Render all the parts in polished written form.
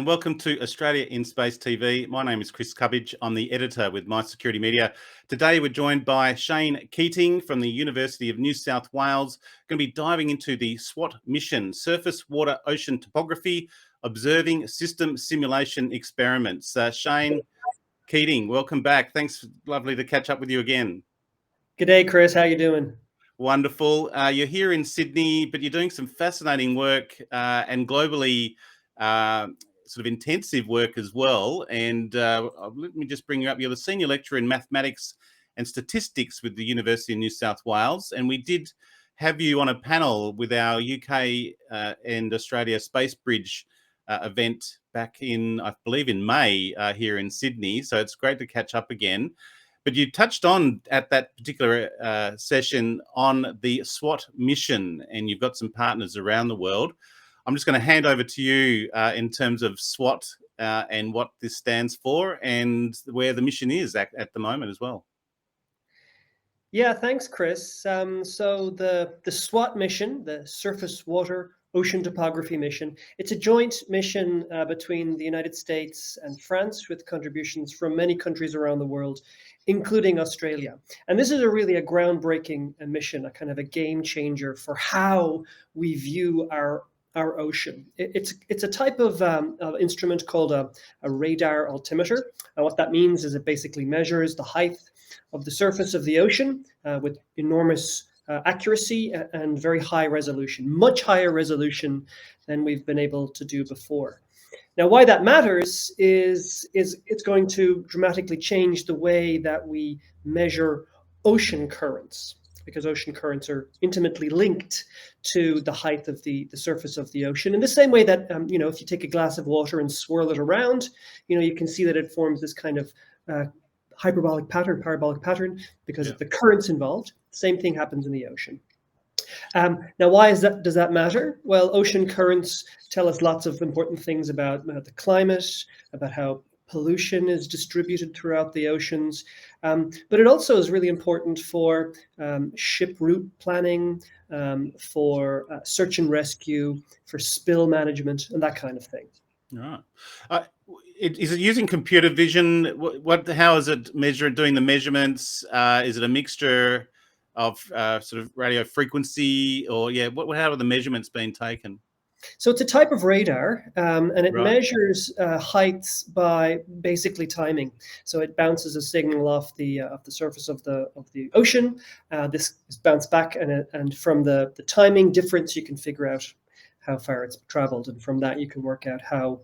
and welcome to Australia in Space TV. My name is Chris Cubbage. I'm the editor with My Security Media. Today we're joined by Shane Keating from the University of New South Wales. Going to be diving into the SWOT mission, Surface Water Ocean Topography, Observing System Simulation Experiments. Shane Keating, welcome back. Thanks. Lovely to catch up with you again. G'day, Chris. How you doing? Wonderful. You're here in Sydney, but you're doing some fascinating work and globally sort of intensive work as well. And let me just bring you up. You're the senior lecturer in mathematics and statistics with the University of New South Wales. And we did have you on a panel with our UK and Australia Space Bridge event back in, I believe, in May here in Sydney. So it's great to catch up again. But you touched on at that particular session on the SWOT mission, and you've got some partners around the world. I'm just going to hand over to you in terms of SWOT and what this stands for and where the mission is at the moment as well. Yeah, thanks, Chris. So the SWOT mission, the Surface Water Ocean Topography mission, it's a joint mission between the United States and France with contributions from many countries around the world, including Australia. And this is really a groundbreaking mission, a kind of a game changer for how we view our ocean. It's a type of instrument called a radar altimeter. And what that means is it basically measures the height of the surface of the ocean with enormous accuracy and very high resolution, much higher resolution than we've been able to do before. Now, why that matters is it's going to dramatically change the way that we measure ocean currents, because ocean currents are intimately linked to the height of the surface of the ocean. In the same way that, if you take a glass of water and swirl it around, you can see that it forms this kind of parabolic pattern because of the currents involved. Same thing happens in the ocean. Now, why does that matter? Well, ocean currents tell us lots of important things about the climate, about how pollution is distributed throughout the oceans, but it also is really important for ship route planning, for search and rescue, for spill management, and that kind of thing. Right. Is it using computer vision? How is it doing the measurements? Is it a mixture of sort of radio frequency, or how are the measurements being taken? So it's a type of radar, and it measures heights by basically timing. So it bounces a signal off the surface of the ocean. This is bounced back, and from the timing difference, you can figure out how far it's traveled, and from that you can work out how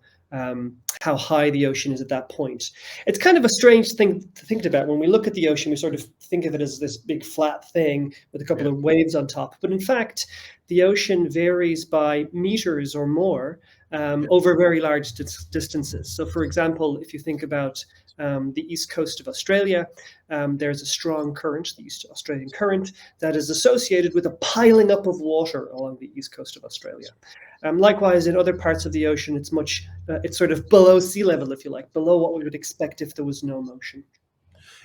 high the ocean is at that point. It's kind of a strange thing to think about. When we look at the ocean, we sort of think of it as this big flat thing with a couple of waves on top. But in fact, the ocean varies by meters or more over very large distances. So for example, if you think about the east coast of Australia, there's a strong current, the East Australian current, that is associated with a piling up of water along the east coast of Australia. Likewise, in other parts of the ocean, it's sort of below sea level, if you like, below what we would expect if there was no motion.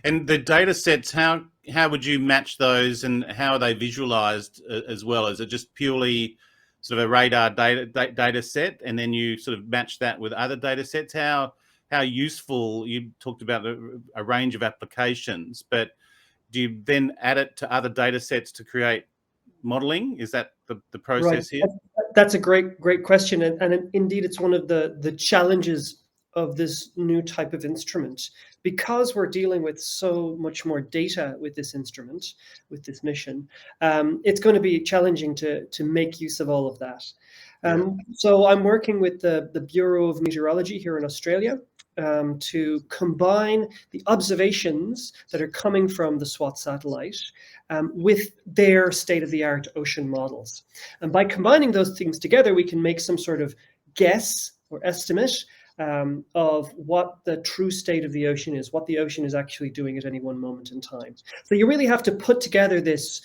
And the data sets, how would you match those, and how are they visualized as well? Is it just purely sort of a radar data set, and then you sort of match that with other data sets? How useful, you talked about a range of applications, but do you then add it to other data sets to create modeling? Is that the process here? That's a great question. And indeed, it's one of the challenges of this new type of instrument, because we're dealing with so much more data with this instrument, with this mission. It's going to be challenging to make use of all of that. So I'm working with the Bureau of Meteorology here in Australia to combine the observations that are coming from the SWOT satellite with their state-of-the-art ocean models. And by combining those things together, we can make some sort of guess or estimate of what the true state of the ocean is, what the ocean is actually doing at any one moment in time. So you really have to put together this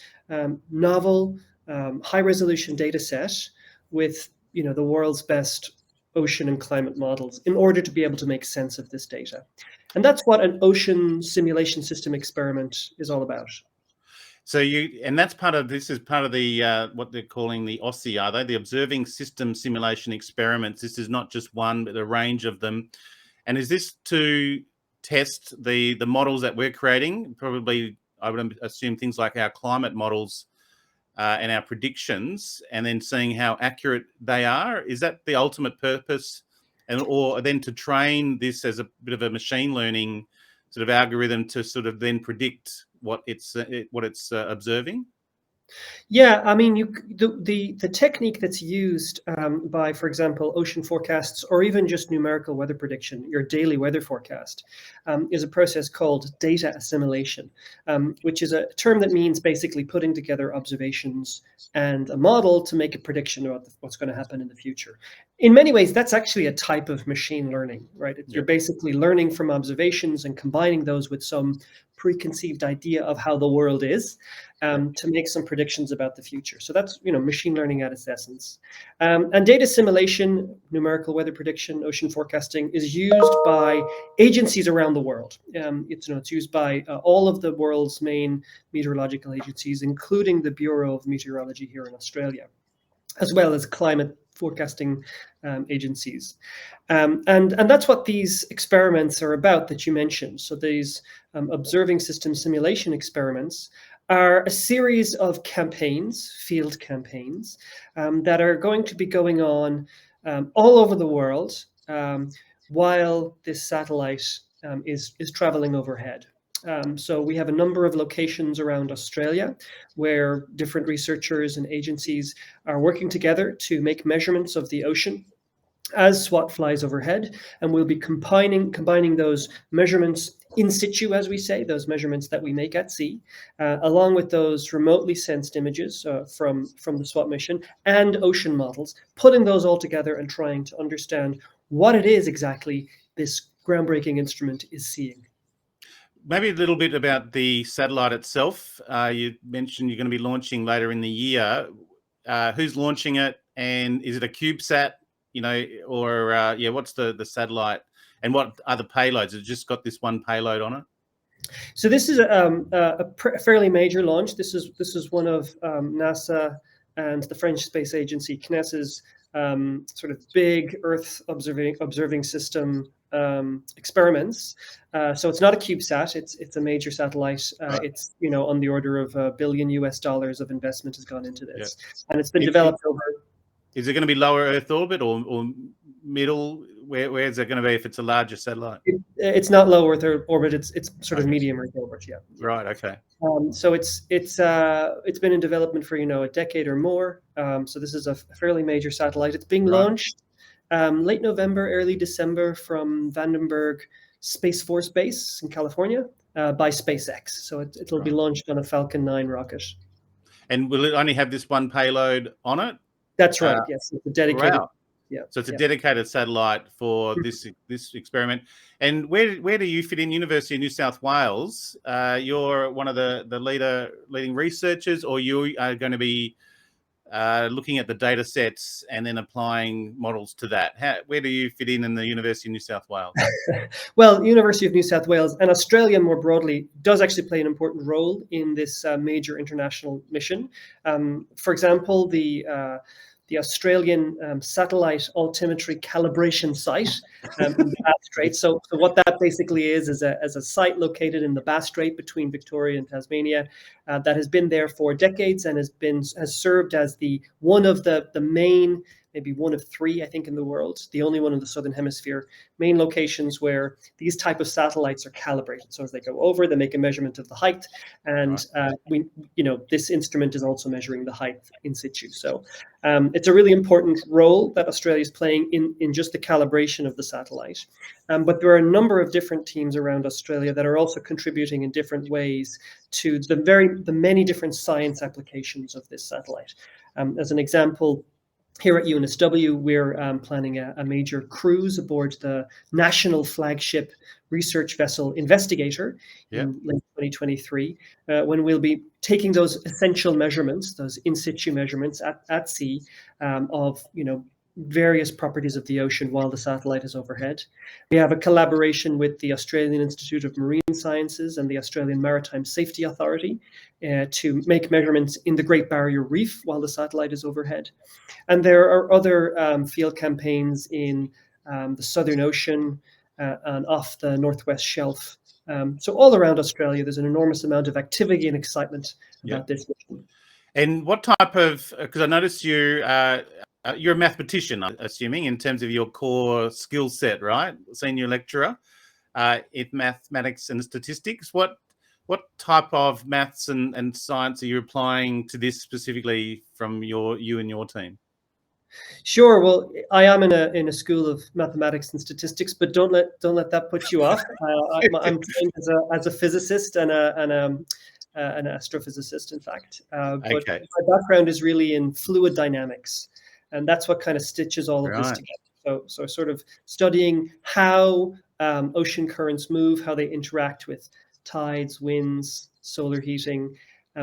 novel, high-resolution data set with the world's best ocean and climate models in order to be able to make sense of this data. And that's what an ocean simulation system experiment is all about. So and that's part of, this is part of the, what they're calling the OSSE, are they? The Observing System Simulation Experiments. This is not just one, but a range of them. And is this to test the models that we're creating? Probably, I would assume things like our climate models and our predictions, and then seeing how accurate they are. Is that the ultimate purpose? And or then to train this as a bit of a machine learning sort of algorithm to sort of then predict what it's observing? Yeah, I mean, the technique that's used by, for example, ocean forecasts, or even just numerical weather prediction, your daily weather forecast, is a process called data assimilation, which is a term that means basically putting together observations and a model to make a prediction about what's going to happen in the future. In many ways, that's actually a type of machine learning, right? You're basically learning from observations and combining those with some preconceived idea of how the world is, to make some predictions about the future. So that's, machine learning at its essence. And data simulation, numerical weather prediction, ocean forecasting is used by agencies around the world. It's used by all of the world's main meteorological agencies, including the Bureau of Meteorology here in Australia, as well as climate forecasting agencies. And that's what these experiments are about that you mentioned. So these observing system simulation experiments are a series of campaigns, field campaigns, that are going to be going on all over the world while this satellite is traveling overhead. So we have a number of locations around Australia where different researchers and agencies are working together to make measurements of the ocean as SWOT flies overhead, and we'll be combining those measurements in situ, as we say, those measurements that we make at sea, along with those remotely sensed images from the SWOT mission and ocean models, putting those all together and trying to understand what it is exactly this groundbreaking instrument is seeing. Maybe a little bit about the satellite itself. You mentioned you're going to be launching later in the year. Who's launching it, and is it a CubeSat? Or what's the satellite, and what other payloads? Has it just got this one payload on it? So this is a fairly major launch. This is one of NASA and the French space agency CNES's sort of big Earth observing system experiments. So it's not a CubeSat. It's a major satellite. Right. It's on the order of $1 billion of investment has gone into this, and it's been developed over. Is it going to be lower Earth orbit or middle? Where is it going to be if it's a larger satellite? It's not low Earth orbit. It's sort of medium Earth orbit. Yeah. Right. Okay. So it's been in development for a decade or more. So this is a fairly major satellite. It's being launched late November, early December from Vandenberg Space Force Base in California by SpaceX. So it'll be launched on a Falcon 9 rocket. And will it only have this one payload on it? That's right. Yes, it's a dedicated. Wow. Yeah. So it's a dedicated satellite for this experiment. And where do you fit in? University of New South Wales. You're one of the leading researchers, or you are going to be looking at the data sets and then applying models to that. Where do you fit in the University of New South Wales? Well, University of New South Wales and Australia more broadly does actually play an important role in this major international mission. For example, the Australian satellite altimetry calibration site in the Bass Strait. So what that basically is a site located in the Bass Strait between Victoria and Tasmania that has been there for decades and has served as one of the main, maybe one of three, I think, in the world, the only one in the Southern Hemisphere, main locations where these type of satellites are calibrated. So as they go over, they make a measurement of the height, and this instrument is also measuring the height in situ. So it's a really important role that Australia is playing in just the calibration of the satellite. But there are a number of different teams around Australia that are also contributing in different ways to the many different science applications of this satellite. As an example, here at UNSW, we're planning a major cruise aboard the national flagship research vessel Investigator in late 2023, when we'll be taking those essential measurements, those in situ measurements at sea of various properties of the ocean while the satellite is overhead. We have a collaboration with the Australian Institute of Marine Sciences and the Australian Maritime Safety Authority to make measurements in the Great Barrier Reef while the satellite is overhead. And there are other field campaigns in the Southern Ocean and off the Northwest Shelf. So all around Australia, there's an enormous amount of activity and excitement about this mission. And what type of, because I noticed you're a mathematician, I'm assuming, in terms of your core skill set, right? Senior lecturer in mathematics and statistics. What type of maths and science are you applying to this specifically from you and your team? Sure. Well, I am in a school of mathematics and statistics, but don't let that put you off. I'm trained as a physicist and an astrophysicist, in fact. But my background is really in fluid dynamics, and that's what kind of stitches all of this together. So sort of studying how ocean currents move, how they interact with tides, winds, solar heating,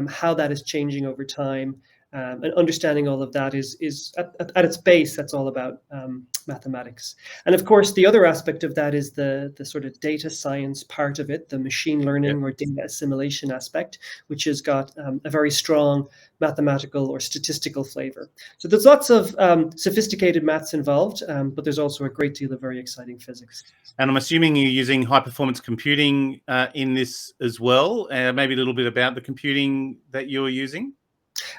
how that is changing over time. And understanding all of that is at its base, that's all about mathematics. And of course, the other aspect of that is the sort of data science part of it, the machine learning or data assimilation aspect, which has got a very strong mathematical or statistical flavor. So there's lots of sophisticated maths involved, but there's also a great deal of very exciting physics. And I'm assuming you're using high performance computing in this as well. Maybe a little bit about the computing that you're using.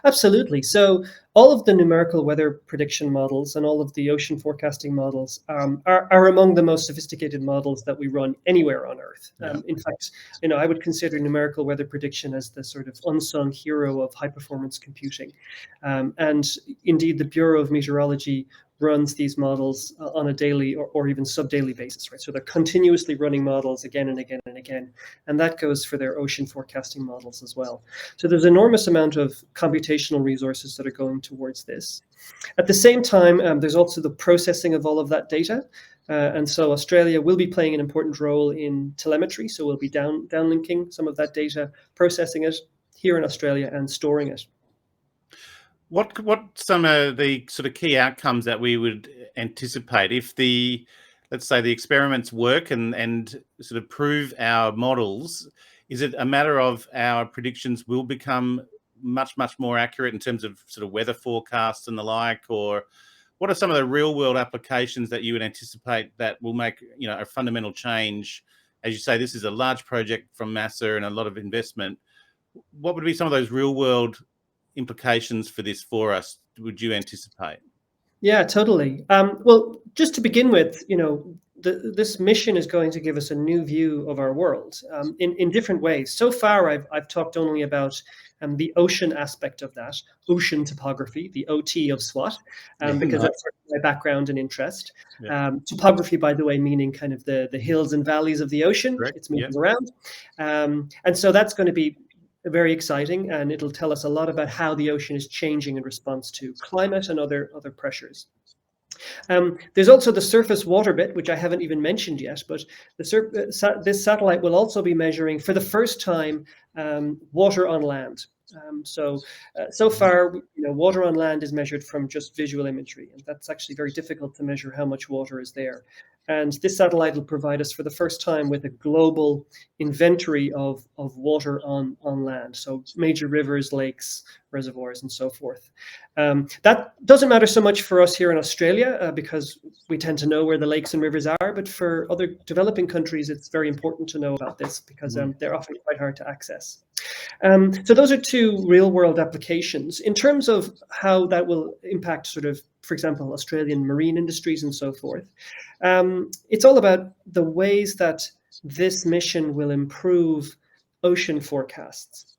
Absolutely. So all of the numerical weather prediction models and all of the ocean forecasting models are among the most sophisticated models that we run anywhere on Earth. In fact, I would consider numerical weather prediction as the sort of unsung hero of high performance computing. And indeed, the Bureau of Meteorology runs these models on a daily or even sub-daily basis, right? So they're continuously running models again and again and again, and that goes for their ocean forecasting models as well. So there's an enormous amount of computational resources that are going towards this. At the same time, there's also the processing of all of that data, and so Australia will be playing an important role in telemetry, so we'll be downlinking some of that data, processing it here in Australia and storing it. What some of the sort of key outcomes that we would anticipate if let's say the experiments work and sort of prove our models? Is it a matter of our predictions will become much more accurate in terms of sort of weather forecasts and the like, or what are some of the real world applications that you would anticipate that will make a fundamental change? As you say, this is a large project from NASA and a lot of investment. What would be some of those real world implications for this for us, would you anticipate? Yeah, totally. Well, just to begin with, this mission is going to give us a new view of our world in different ways. So far, I've talked only about the ocean aspect of that, ocean topography, the OT of SWOT, because that's sort of my background and interest. Topography, by the way, meaning kind of the hills and valleys of the ocean. Correct. It's moving around. And so that's going to be very exciting, and it'll tell us a lot about how the ocean is changing in response to climate and other pressures. There's also the surface water bit, which I haven't even mentioned yet, but this satellite will also be measuring for the first time water on land. So far, water on land is measured from just visual imagery, and that's actually very difficult to measure how much water is there. And this satellite will provide us for the first time with a global inventory of water on land. So major rivers, lakes, reservoirs, and so forth. That doesn't matter so much for us here in Australia because we tend to know where the lakes and rivers are. But for other developing countries, it's very important to know about this because they're often quite hard to access. So those are two real world applications. In terms of how that will impact sort of, for example, Australian marine industries and so forth, it's all about the ways that this mission will improve ocean forecasts.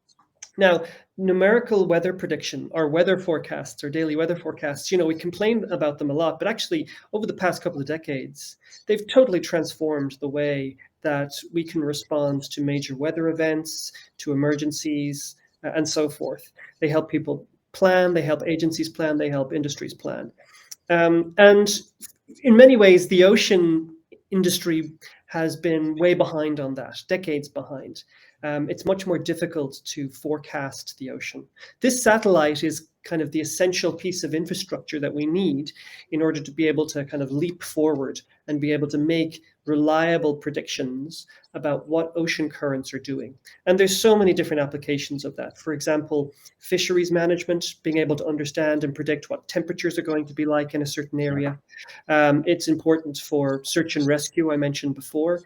Now, numerical weather prediction or weather forecasts or daily weather forecasts, we complain about them a lot, but actually over the past couple of decades, they've totally transformed the way that we can respond to major weather events, to emergencies, and so forth. They help people plan, they help agencies plan, they help industries plan. And in many ways, the ocean industry has been way behind on that, decades behind. It's much more difficult to forecast the ocean. This satellite is kind of the essential piece of infrastructure that we need in order to be able to kind of leap forward and be able to make reliable predictions about what ocean currents are doing. And there's so many different applications of that. For example, fisheries management, being able to understand and predict what temperatures are going to be like in a certain area. It's important for search and rescue, I mentioned before.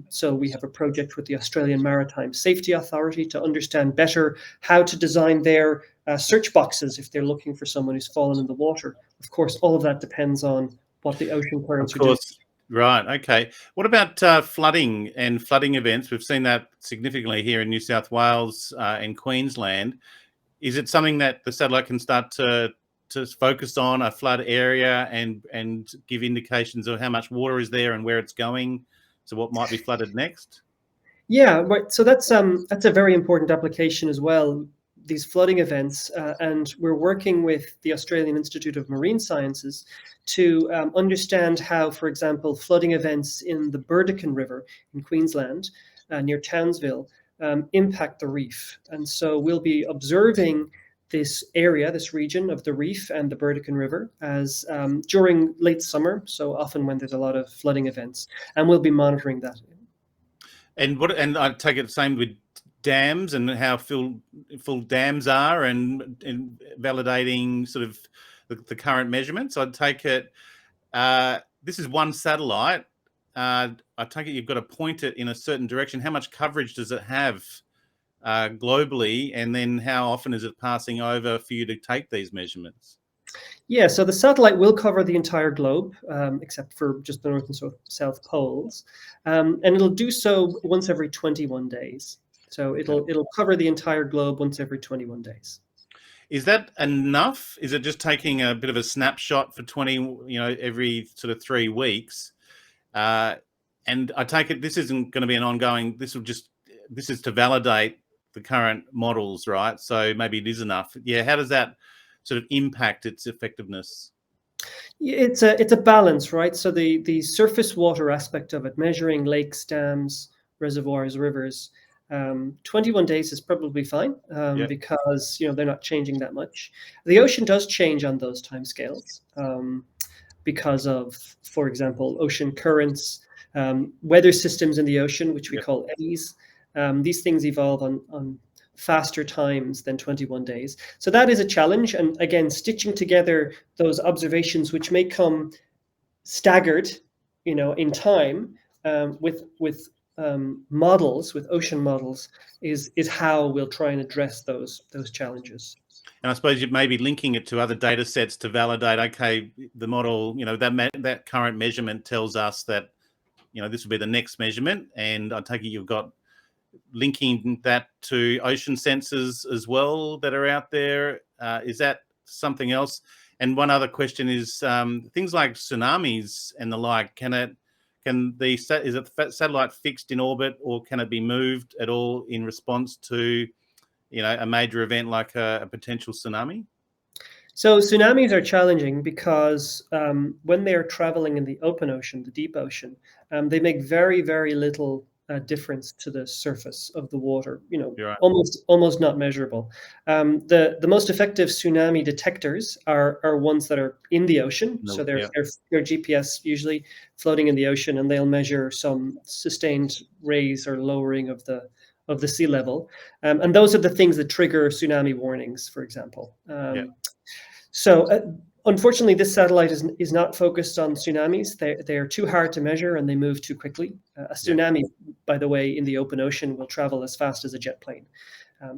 So we have a project with the Australian Maritime Safety Authority to understand better how to design their search boxes if they're looking for someone who's fallen in the water. Of course, all of that depends on what the ocean currents are doing. Right. Okay. What about flooding and flooding events? We've seen that significantly here in New South Wales and Queensland. Is it something that the satellite can start to focus on, a flood area, and give indications of how much water is there and where it's going? So what might be flooded next? Yeah, right. So that's a very important application as well, these flooding events. And we're working with the Australian Institute of Marine Sciences to understand how, for example, flooding events in the Burdekin River in Queensland, near Townsville, impact the reef. And so we'll be observing this area, this region of the reef and the Burdekin River as during late summer, so often when there's a lot of flooding events, and we'll be monitoring that. And I take it the same with dams and how full dams are, and validating sort of the current measurements. I'd take it this is one satellite. I take it you've got to point it in a certain direction. How much coverage does it have globally, and then how often is it passing over for you to take these measurements? Yeah, so the satellite will cover the entire globe, except for just the north and south poles, and it'll do so once every 21 days. So it'll cover the entire globe once every 21 days. Is that enough? Is it just taking a bit of a snapshot for every sort of 3 weeks? And I take it this isn't going to be an ongoing. This is to validate the current models, right? So maybe it is enough. Yeah. How does that sort of impact its effectiveness? It's a balance, right? So the surface water aspect of it, measuring lakes, dams, reservoirs, rivers, 21 days is probably fine because they're not changing that much. The ocean does change on those timescales because of, for example, ocean currents, weather systems in the ocean, which we call eddies. These things evolve on faster times than 21 days. So that is a challenge. And again, stitching together those observations, which may come staggered, in time, with models, with ocean models, is how we'll try and address those challenges. And I suppose you may be linking it to other data sets to validate, okay, the model, that current measurement tells us that, this will be the next measurement. And I take it you've got linking that to ocean sensors as well that are out there. Is that something else? And one other question is things like tsunamis and the like. Is the satellite fixed in orbit, or can it be moved at all in response to, a major event like a potential tsunami? So tsunamis are challenging because when they're traveling in the open ocean, the deep ocean, they make very, very little difference to the surface of the water. Right. almost not measurable. The most effective tsunami detectors are ones that are in the ocean. So they're GPS usually floating in the ocean, and they'll measure some sustained raise or lowering of the sea level, and those are the things that trigger tsunami warnings, for example. So unfortunately, this satellite is not focused on tsunamis. They are too hard to measure, and they move too quickly. A tsunami, by the way, in the open ocean will travel as fast as a jet plane.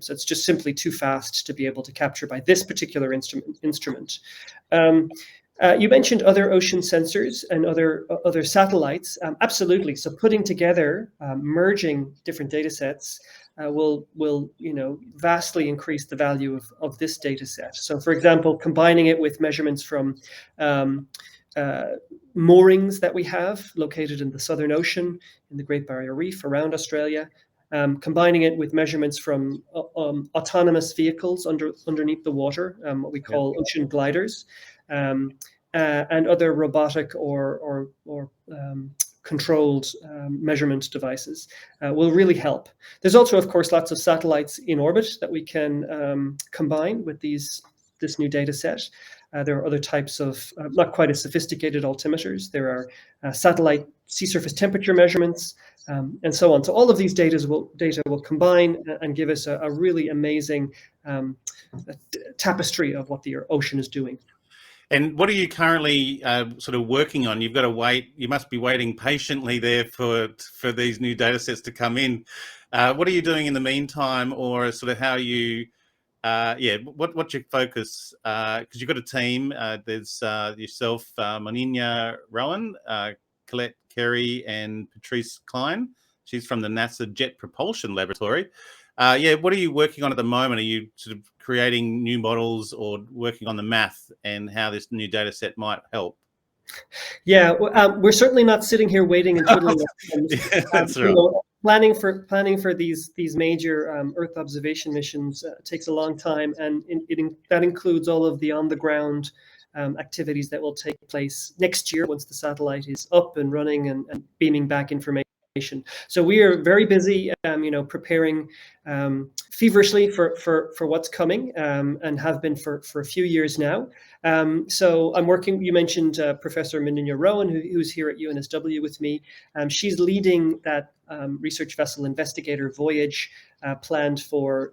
So it's just simply too fast to be able to capture by this particular instrument. You mentioned other ocean sensors and other satellites. Absolutely. So putting together, merging different data sets will vastly increase the value of this data set. So, for example, combining it with measurements from moorings that we have located in the Southern Ocean, in the Great Barrier Reef around Australia, combining it with measurements from autonomous vehicles underneath the water, what we call ocean gliders, and other robotic or controlled measurement devices will really help. There's also, of course, lots of satellites in orbit that we can combine with this new data set. There are other types of not quite as sophisticated altimeters. There are satellite sea surface temperature measurements, and so on. So all of these data will combine and give us a really amazing tapestry of what the ocean is doing. And what are you currently sort of working on? You've got to wait. You must be waiting patiently there for these new data sets to come in. What are you doing in the meantime, or sort of how you? What's your focus? Because you've got a team. There's yourself, Moninya Roughan, Colette Kerry, and Patrice Klein. She's from the NASA Jet Propulsion Laboratory. What are you working on at the moment? Are you sort of creating new models or working on the math and how this new data set might help? Yeah, we're certainly not sitting here waiting and twiddling our thumbs. Yeah, that's right. Planning for these major Earth observation missions takes a long time, and that includes all of the on-the-ground activities that will take place next year once the satellite is up and running and beaming back information. So we are very busy, preparing feverishly for what's coming, and have been for a few years now. So I'm working. You mentioned Professor Moninya Roughan, who's here at UNSW with me. She's leading that research vessel investigator voyage planned for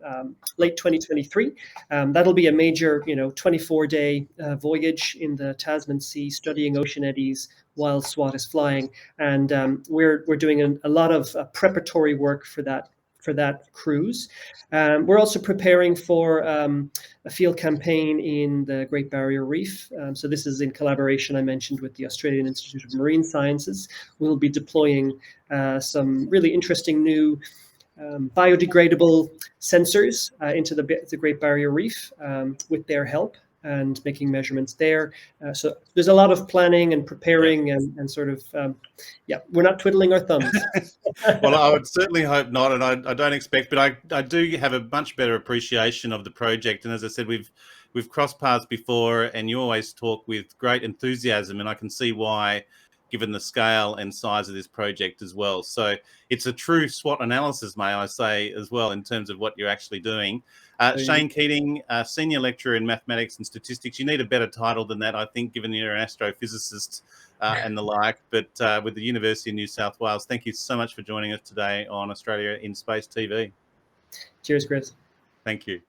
late 2023. That'll be a major, 24-day voyage in the Tasman Sea, studying ocean eddies while SWOT is flying, and we're doing a lot of preparatory work for that cruise. We're also preparing for a field campaign in the Great Barrier Reef. So this is in collaboration, I mentioned, with the Australian Institute of Marine Sciences. We'll be deploying some really interesting new biodegradable sensors into the Great Barrier Reef with their help, and making measurements there. So there's a lot of planning and preparing, and sort of, we're not twiddling our thumbs. Well, I would certainly hope not, and I don't expect, but I do have a much better appreciation of the project. And as I said, we've crossed paths before, and you always talk with great enthusiasm, and I can see why, given the scale and size of this project as well. So it's a true SWOT analysis, may I say, as well, in terms of what you're actually doing. Shane Keating, Senior Lecturer in Mathematics and Statistics. You need a better title than that, I think, given you're an astrophysicist and the like, but with the University of New South Wales. Thank you so much for joining us today on Australia in Space TV. Cheers, Chris. Thank you.